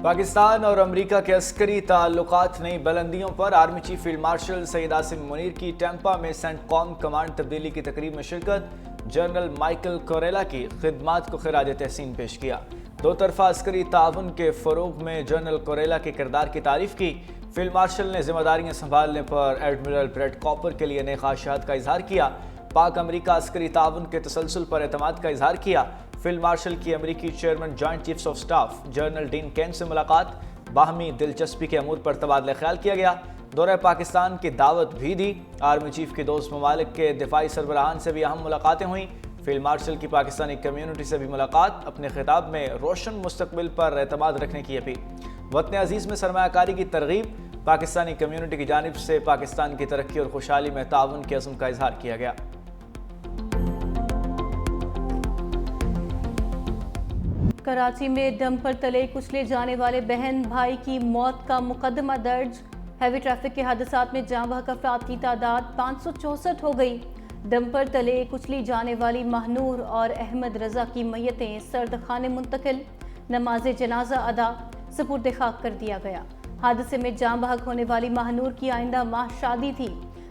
پاکستان اور امریکہ کے عسکری تعلقات نئی بلندیوں پر۔ Army chief field marshal Syed Asim Munir کی ٹیمپا میں سینٹ کام کمانڈ تبدیلی کی تقریب میں شرکت۔ جنرل مائیکل کوریلا کی خدمات کو خراج تحسین پیش کیا۔ دو طرفہ عسکری تعاون کے فروغ میں جنرل کوریلا کے کردار کی تعریف کی۔ فیلڈ مارشل نے ذمہ داریاں سنبھالنے پر ایڈمرل بریٹ کاپر کے لیے نئے خواہشات کا اظہار کیا۔ پاک امریکہ عسکری تعاون کے تسلسل پر اعتماد کا اظہار کیا۔ فیلڈ مارشل کی امریکی chairman joint chiefs of staff general Dan Caine سے ملاقات۔ باہمی دلچسپی کے امور پر تبادلہ خیال کیا گیا۔ دورہ پاکستان کی دعوت بھی دی۔ آرمی چیف کی دوست ممالک کے دفاعی سربراہان سے بھی اہم ملاقاتیں ہوئیں۔ فیلڈ مارشل کی پاکستانی کمیونٹی سے بھی ملاقات۔ اپنے خطاب میں روشن مستقبل پر اعتماد رکھنے کی اپیل۔ وطن عزیز میں سرمایہ کاری کی ترغیب۔ پاکستانی کمیونٹی کی جانب سے پاکستان کی ترقی اور خوشحالی میں تعاون کے عزم کا اظہار کیا گیا۔ کراچی میں ڈمپر تلے کچلے جانے والے بہن بھائی کی موت کا مقدمہ درج۔ ہیوی ٹریفک کے حادثات میں جاں بحق افراد کی تعداد 564 ہو گئی۔ ڈمپر تلے کچلی جانے والی ماہنور اور احمد رضا کی میتیں سرد خانے منتقل۔ نماز جنازہ ادا، سپرد خاک کر دیا گیا۔ حادثے میں جاں بحق ہونے والی ماہنور کی آئندہ ماہ شادی تھی۔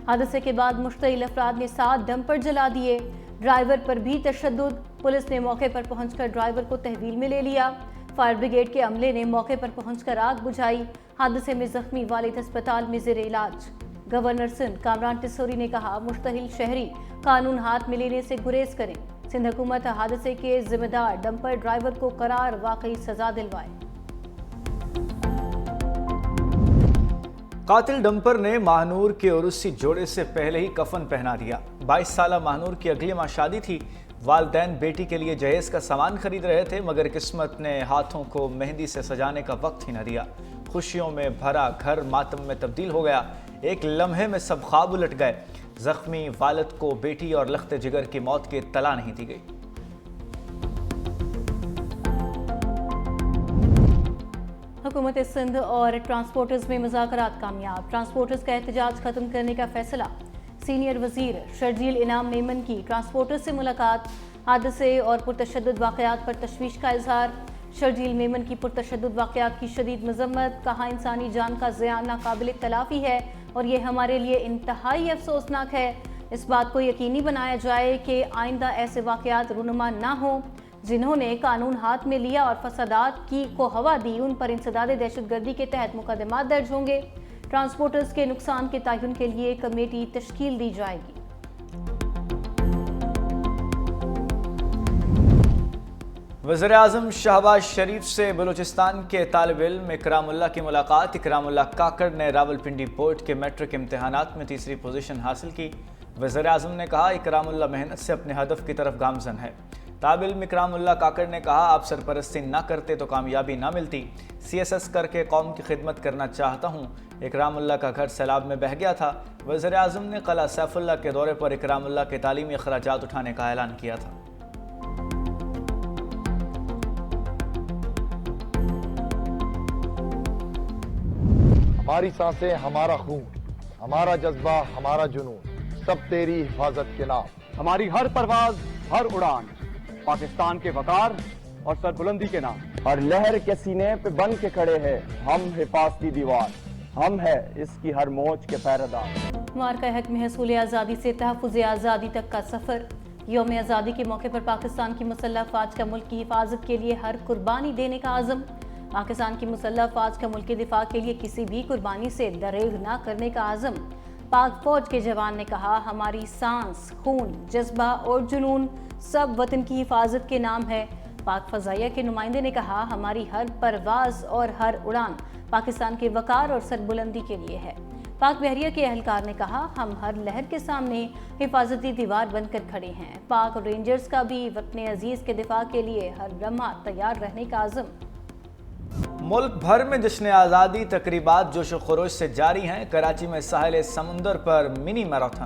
حادثے کے بعد مشتعل افراد نے 7 ڈمپر جلا دیے۔ ڈرائیور پر بھی تشدد۔ پولیس نے موقع پر پہنچ کر ڈرائیور کو تحویل میں لے لیا۔ فائر بریگیڈ کے عملے نے موقع پر پہنچ کر آگ بجھائی۔ حادثے میں زخمی والد ہسپتال میں زیر علاج۔ گورنر سندھ کامران ٹسوری نے کہا مشتعل شہری قانون ہاتھ میں لینے سے گریز کریں۔ سندھ حکومت حادثے کے ذمہ دار ڈمپر ڈرائیور کو قرار واقعی سزا دلوائے۔ قاتل ڈمپر نے ماہنور کے عروسی جوڑے سے پہلے ہی کفن پہنا دیا۔ 22 سالہ ماہنور کی اگلے ماہ شادی تھی۔ والدین بیٹی کے لیے جہیز کا سامان خرید رہے تھے مگر قسمت نے ہاتھوں کو مہندی سے سجانے کا وقت ہی نہ دیا۔ خوشیوں میں بھرا گھر ماتم میں تبدیل ہو گیا۔ ایک لمحے میں سب خواب الٹ گئے۔ زخمی والد کو بیٹی اور لخت جگر کی موت کی اطلاع نہیں دی گئی۔ حکومت سندھ اور ٹرانسپورٹرز میں مذاکرات کامیاب۔ ٹرانسپورٹرز کا احتجاج ختم کرنے کا فیصلہ۔ سینئر وزیر شرجیل انعام میمن کی ٹرانسپورٹرز سے ملاقات۔ حادثے اور پرتشدد واقعات پر تشویش کا اظہار۔ شرجیل میمن کی پرتشدد واقعات کی شدید مذمت۔ کہا انسانی جان کا ضیاع ناقابل تلافی ہے اور یہ ہمارے لیے انتہائی افسوسناک ہے۔ اس بات کو یقینی بنایا جائے کہ آئندہ ایسے واقعات رونما نہ ہوں۔ جنہوں نے قانون ہاتھ میں لیا اور فسادات کو ہوا دی ان پر انسداد دہشت گردی کے تحت مقدمات درج ہوں گے۔ ٹرانسپورٹرز کے نقصان کے تعین کے لیے کمیٹی تشکیل دی جائے گی۔ وزیر اعظم شہباز شریف سے بلوچستان کے طالب علم اکرام اللہ کی ملاقات۔ اکرام اللہ کاکڑ نے راولپنڈی بورڈ کے میٹرک امتحانات میں تیسری پوزیشن حاصل کی۔ وزیر اعظم نے کہا اکرام اللہ محنت سے اپنے ہدف کی طرف گامزن ہے۔ طالب علم اکرام اللہ کاکڑ نے کہا آپ سرپرستی نہ کرتے تو کامیابی نہ ملتی۔ CSS کر کے قوم کی خدمت کرنا چاہتا ہوں۔ اکرام اللہ کا گھر سیلاب میں بہہ گیا تھا۔ وزیر اعظم نے قلعہ سیف اللہ کے دورے پر اکرام اللہ کے تعلیمی اخراجات اٹھانے کا اعلان کیا تھا۔ ہماری سانسیں، ہمارا خون، ہمارا جذبہ، ہمارا جنون، سب تیری حفاظت کے نام۔ ہماری ہر پرواز، ہر اڑان پاکستان کے وقار اور سربلندی کے نام۔ اور لہر کے سینے پہ بن کے کھڑے ہیں ہم حفاظتی دیوار، ہم ہے اس کی ہر موج کے پہرے دار۔ معرکہ حق میں حصول آزادی سے تحفظ آزادی تک کا سفر۔ یوم آزادی کے موقع پر پاکستان کی مسلح افواج کا ملک کی حفاظت کے لیے ہر قربانی دینے کا عزم۔ پاکستان کی مسلح افواج کا ملک کے دفاع کے لیے کسی بھی قربانی سے دریغ نہ کرنے کا عزم۔ پاک فوج کے جوان نے کہا ہماری سانس، خون، جذبہ اور جنون سب وطن کی حفاظت کے نام ہے۔ پاک فضائیہ کے نمائندے نے کہا ہماری ہر پرواز اور ہر اڑان پاکستان کے وقار اور سربلندی کے لیے ہے۔ پاک بحریہ کے اہلکار نے کہا ہم ہر لہر کے سامنے حفاظتی دیوار بن کر کھڑے ہیں۔ پاک رینجرز کا بھی وطن عزیز کے دفاع کے لیے ہر لمحہ تیار رہنے کا عزم۔ ملک بھر میں جشن آزادی تقریبات جوش و خروش سے جاری ہیں۔ کراچی میں ساحل سمندر پر منی میراتھن۔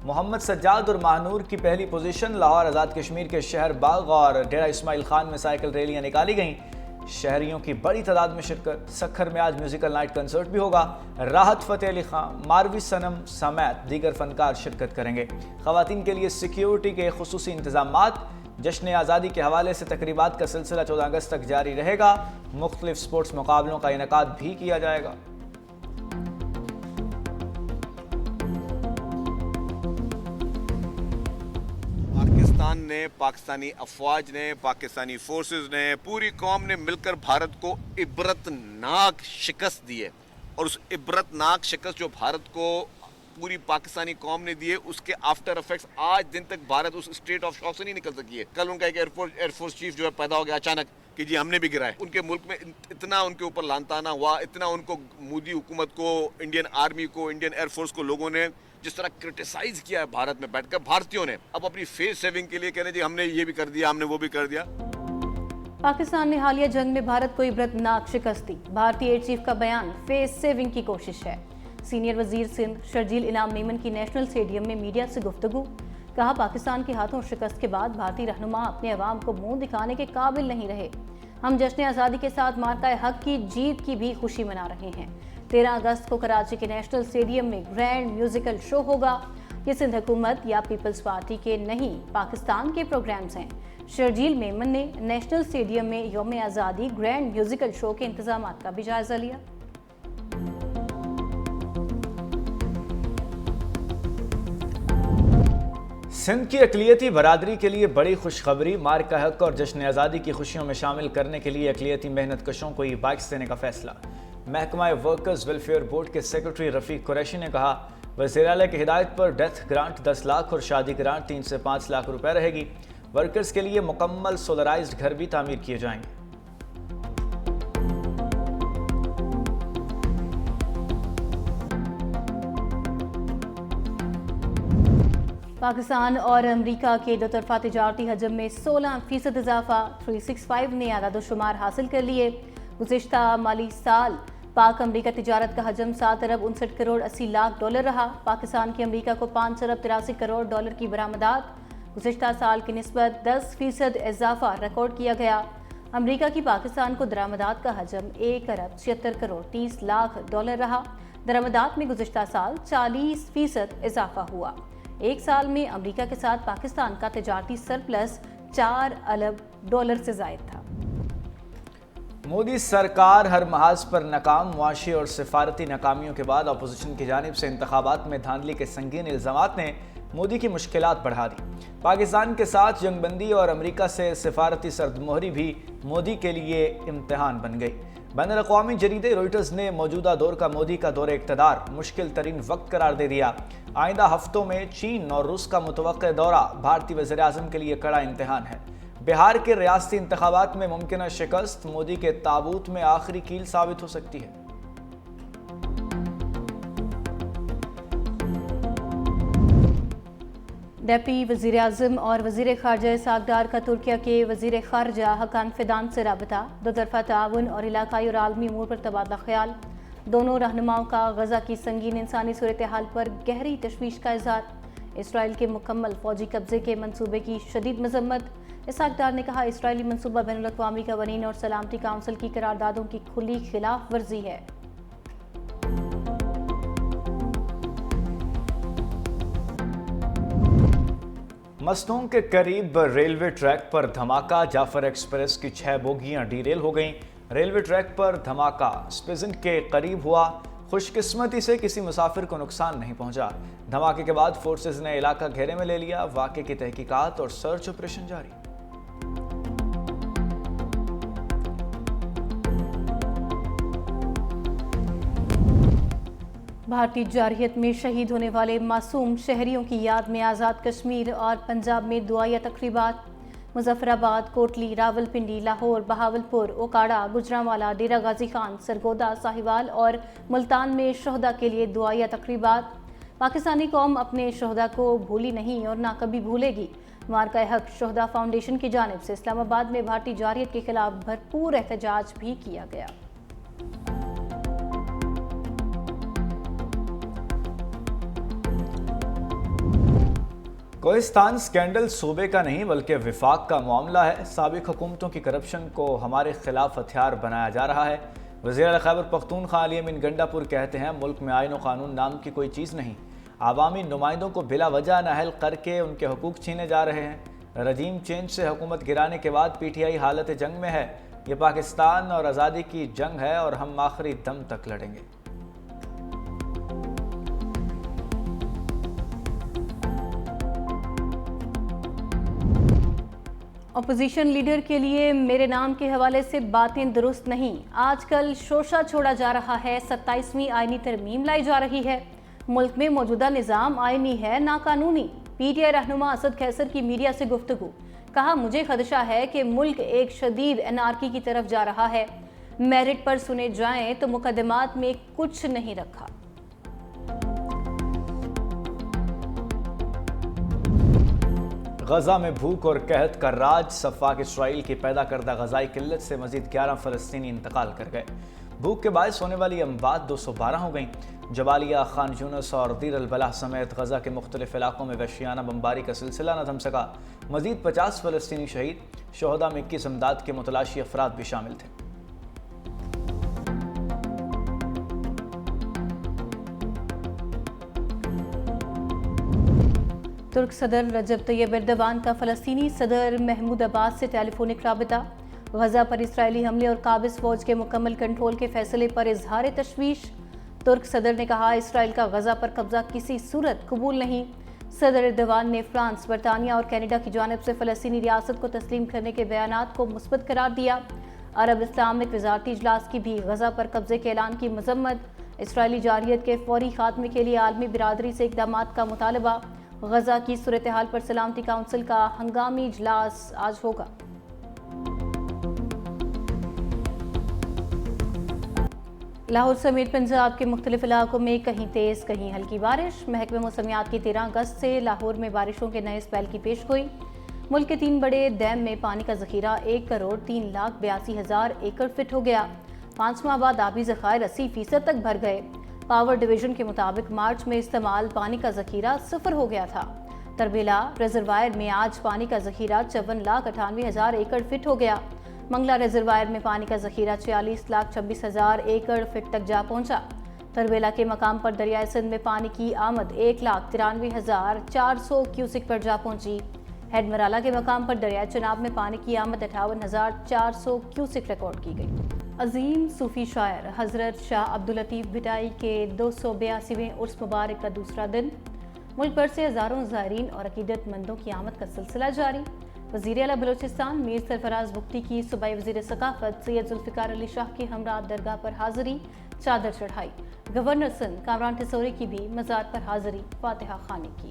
محمد سجاد اور ماہنور کی پہلی پوزیشن۔ لاہور آزاد کشمیر کے شہر باغ اور ڈیرہ اسماعیل خان میں سائیکل ریلیاں نکالی گئیں۔ شہریوں کی بڑی تعداد میں شرکت۔ سکھر میں آج میوزیکل نائٹ کنسرٹ بھی ہوگا۔ راحت فتح علی خان، ماروی صنم سمیت دیگر فنکار شرکت کریں گے۔ خواتین کے لیے سیکیورٹی کے خصوصی انتظامات۔ جشن آزادی کے حوالے سے تقریبات کا سلسلہ 14 اگست تک جاری رہے گا۔ مختلف سپورٹس مقابلوں کا انعقاد بھی کیا جائے گا۔ پاکستان نے، پاکستانی افواج نے، پاکستانی فورسز نے، پوری قوم نے مل کر بھارت کو عبرتناک شکست دی ہے، اور اس عبرتناک شکست جو بھارت کو پوری پاکستانی قوم نے دی ہے، اس کے آفٹر افیکٹس آج دن تک بھارت اس اسٹیٹ آف شاک سے نہیں نکل سکی ہے۔ کل ان کا ایک ایئر فورس چیف جو ہے پیدا ہو گیا اچانک کہ جی ہم نے بھی گرائے۔ ان کے ملک میں اتنا ان کے اوپر لعن طعنہ ہوا، اتنا ان کو مودی حکومت کو، انڈین آرمی کو، انڈین ایئر فورس کو لوگوں نے جس طرح کرٹیسائز کیا ہے بھارت میں بیٹھ کر، بھارتیوں نے اب اپنی فیس سیونگ کے لیے کہہ رہے جی ہم نے یہ بھی کر دیا، ہم نے وہ بھی کر دیا۔ پاکستان نے حالیہ جنگ میں بھارت کو عبرتناک شکست دی۔ بھارتی ایئر چیف کا بیان فیس سیونگ کی کوشش ہے۔ سینئر وزیر سندھ شرجیل انعام میمن کی نیشنل اسٹیڈیم میں میڈیا سے گفتگو، کہا پاکستان کے ہاتھوں شکست کے بعد بھارتی رہنما اپنے عوام کو منہ دکھانے کے قابل نہیں رہے۔ ہم جشن آزادی کے ساتھ مارکہ حق کی جیت کی بھی خوشی منا رہے ہیں۔ 13 اگست کو کراچی کے نیشنل اسٹیڈیم میں گرینڈ میوزیکل شو ہوگا۔ یہ سندھ حکومت یا پیپلز پارٹی کے نہیں، پاکستان کے پروگرامز ہیں۔ شرجیل میمن نے نیشنل اسٹیڈیم میں یوم آزادی گرینڈ میوزیکل شو کے انتظامات کا بھی جائزہ لیا۔ سندھ کی اقلیتی برادری کے لیے بڑی خوشخبری، مارکہ حق اور جشن آزادی کی خوشیوں میں شامل کرنے کے لیے اقلیتی محنت کشوں کو ای بائکس دینے کا فیصلہ۔ محکمہ ورکرز ویلفیئر بورڈ کے سیکرٹری رفیق قریشی نے کہا وزیر اعلیٰ کی ہدایت پر ڈیتھ گرانٹ 10 لاکھ اور شادی گرانٹ 3 سے 5 لاکھ روپے رہے گی۔ ورکرز کے لیے مکمل سولرائزڈ گھر بھی تعمیر کیے جائیں گے۔ پاکستان اور امریکہ کے دو طرفہ تجارتی حجم میں 16% اضافہ، 365 نے اعداد و شمار حاصل کر لیے۔ گزشتہ مالی سال پاک امریکہ تجارت کا حجم 7 ارب 59 کروڑ 80 لاکھ ڈالر رہا۔ پاکستان کی امریکہ کو 5 ارب 83 کروڑ ڈالر کی برآمدات، گزشتہ سال کی نسبت 10% اضافہ ریکارڈ کیا گیا۔ امریکہ کی پاکستان کو درآمدات کا حجم 1 ارب 76 کروڑ 30 لاکھ ڈالر رہا۔ درآمدات میں گزشتہ سال 40% اضافہ ہوا۔ ایک سال میں امریکہ کے ساتھ پاکستان کا تجارتی سرپلس 4 ارب ڈالر سے زائد تھا۔ مودی سرکار ہر محاذ پر ناکام، معاشی اور سفارتی ناکامیوں کے بعد اپوزیشن کی جانب سے انتخابات میں دھاندلی کے سنگین الزامات نے مودی کی مشکلات بڑھا دی۔ پاکستان کے ساتھ جنگ بندی اور امریکہ سے سفارتی سرد مہری بھی مودی کے لیے امتحان بن گئی۔ بین الاقوامی جریدے روئٹرز نے موجودہ دور کا مودی کا دور اقتدار مشکل ترین وقت قرار دے دیا۔ آئندہ ہفتوں میں چین اور روس کا متوقع دورہ بھارتی وزیر اعظم کے لیے کڑا امتحان ہے۔ بہار کے ریاستی انتخابات میں ممکنہ شکست مودی کے تابوت میں آخری کیل ثابت ہو سکتی ہے۔ ڈیپٹی وزیر اعظم اور وزیر خارجہ اسحاق ڈار کا ترکیہ کے وزیر خارجہ حکان فیدان سے رابطہ، دو طرفہ تعاون اور علاقائی اور عالمی امور پر تبادلہ خیال۔ دونوں رہنماؤں کا غزہ کی سنگین انسانی صورتحال پر گہری تشویش کا اظہار۔ اسرائیل کے مکمل فوجی قبضے کے منصوبے کی شدید مذمت۔ اسحاق ڈار نے کہا اسرائیلی منصوبہ بین الاقوامی قوانین اور سلامتی کونسل کی قراردادوں کی کھلی خلاف ورزی ہے۔ مستونگ کے قریب ریلوے ٹریک پر دھماکہ، جعفر ایکسپریس کی 6 بوگیاں ڈی ریل ہو گئیں۔ ریلوے ٹریک پر دھماکہ اسپیزن کے قریب ہوا، خوش قسمتی سے کسی مسافر کو نقصان نہیں پہنچا۔ دھماکے کے بعد فورسز نے علاقہ گھیرے میں لے لیا۔ واقعے کی تحقیقات اور سرچ آپریشن جاری۔ بھارتی جارحیت میں شہید ہونے والے معصوم شہریوں کی یاد میں آزاد کشمیر اور پنجاب میں دعائیہ تقریبات۔ مظفر آباد، کوٹلی، راول پنڈی، لاہور، بہاولپور، اوکاڑا، گجرانوالہ، ڈیرہ غازی خان، سرگودا، ساہیوال اور ملتان میں شہداء کے لیے دعائیہ تقریبات۔ پاکستانی قوم اپنے شہداء کو بھولی نہیں اور نہ کبھی بھولے گی۔ مارکہ حق شہداء فاؤنڈیشن کی جانب سے اسلام آباد میں بھارتی جارحیت کے خلاف بھرپور احتجاج بھی کیا گیا۔ کوہستان سکینڈل صوبے کا نہیں بلکہ وفاق کا معاملہ ہے۔ سابق حکومتوں کی کرپشن کو ہمارے خلاف ہتھیار بنایا جا رہا ہے۔ وزیر اعلیٰ خیبر پختونخوا علی امین گنڈا پور کہتے ہیں ملک میں آئین و قانون نام کی کوئی چیز نہیں، عوامی نمائندوں کو بلا وجہ نااہل کر کے ان کے حقوق چھینے جا رہے ہیں۔ رجیم چینج سے حکومت گرانے کے بعد پی ٹی آئی حالت جنگ میں ہے۔ یہ پاکستان اور آزادی کی جنگ ہے اور ہم آخری دم تک لڑیں گے۔ اپوزیشن لیڈر کے لیے میرے نام کے حوالے سے باتیں درست نہیں۔ آج کل شوشہ چھوڑا جا رہا ہے، 27ویں آئینی ترمیم لائی جا رہی ہے۔ ملک میں موجودہ نظام آئینی ہے، نا قانونی۔ پی ٹی آئی رہنما اسد قیصر کی میڈیا سے گفتگو، کہا مجھے خدشہ ہے کہ ملک ایک شدید انارکی کی طرف جا رہا ہے۔ میرٹ پر سنے جائیں تو مقدمات میں کچھ نہیں رکھا۔ غزہ میں بھوک اور قحط کا راج، سفاک اسرائیل کی پیدا کردہ غذائی قلت سے مزید 11 فلسطینی انتقال کر گئے۔ بھوک کے باعث ہونے والی اموات 212 ہو گئیں۔ جبالیہ، خان یونس اور دیر البلح سمیت غزہ کے مختلف علاقوں میں وحشیانہ بمباری کا سلسلہ نہ تھم سکا۔ مزید 50 فلسطینی شہید، شہداء میں 21 امداد کے متلاشی افراد بھی شامل تھے۔ ترک صدر رجب طیب ایردوان کا فلسطینی صدر محمود عباس سے ٹیلی فونک رابطہ، غزہ پر اسرائیلی حملے اور قابض فوج کے مکمل کنٹرول کے فیصلے پر اظہار تشویش۔ ترک صدر نے کہا اسرائیل کا غزہ پر قبضہ کسی صورت قبول نہیں۔ صدر ایردوان نے فرانس، برطانیہ اور کینیڈا کی جانب سے فلسطینی ریاست کو تسلیم کرنے کے بیانات کو مثبت قرار دیا۔ عرب اسلامک وزارتی اجلاس کی بھی غزہ پر قبضے کے اعلان کی مذمت۔ اسرائیلی جارحیت کے فوری خاتمے کے لیے عالمی برادری سے اقدامات کا مطالبہ۔ غزہ کی صورتحال پر سلامتی کونسل کا ہنگامی اجلاس آج ہوگا۔ لاہور سمیت پنجاب کے مختلف علاقوں میں کہیں تیز کہیں ہلکی بارش۔ محکمہ موسمیات کی 13 اگست سے لاہور میں بارشوں کے نئے اسپیل کی پیش گوئی۔ ملک کے 3 بڑے ڈیم میں پانی کا ذخیرہ 1,03,82,000 ایکڑ فٹ ہو گیا۔ 5 ماہ بعد آبی ذخائر 80% تک بھر گئے۔ پاور ڈویژن کے مطابق مارچ میں استعمال پانی کا ذخیرہ 0 ہو گیا تھا۔ تربیلا ریزروائر میں آج پانی کا ذخیرہ 54,98,000 ایکڑ فٹ ہو گیا۔ منگلہ ریزروائر میں پانی کا ذخیرہ 46,26,000 ایکڑ فٹ تک جا پہنچا۔ تربیلا کے مقام پر دریائے سندھ میں پانی کی آمد 1,93,400 کیوسک پر جا پہنچی۔ ہیڈ مرالہ کے مقام پر دریائے چناب میں پانی کی آمد 58,400 کیوسک ریکارڈ کی گئی۔ عظیم صوفی شاعر حضرت شاہ عبداللطیف بھٹائی کے 282ویں عرس مبارک کا دوسرا دن۔ ملک بھر سے ہزاروں زائرین اور عقیدت مندوں کی آمد کا سلسلہ جاری۔ وزیر اعلیٰ بلوچستان میر سرفراز بگٹی کی صوبائی وزیر ثقافت سید ذوالفقار علی شاہ کے ہمراہ درگاہ پر حاضری، چادر چڑھائی۔ گورنر سندھ کامران ٹھسوری کی بھی مزار پر حاضری، فاتحہ خوانی کی۔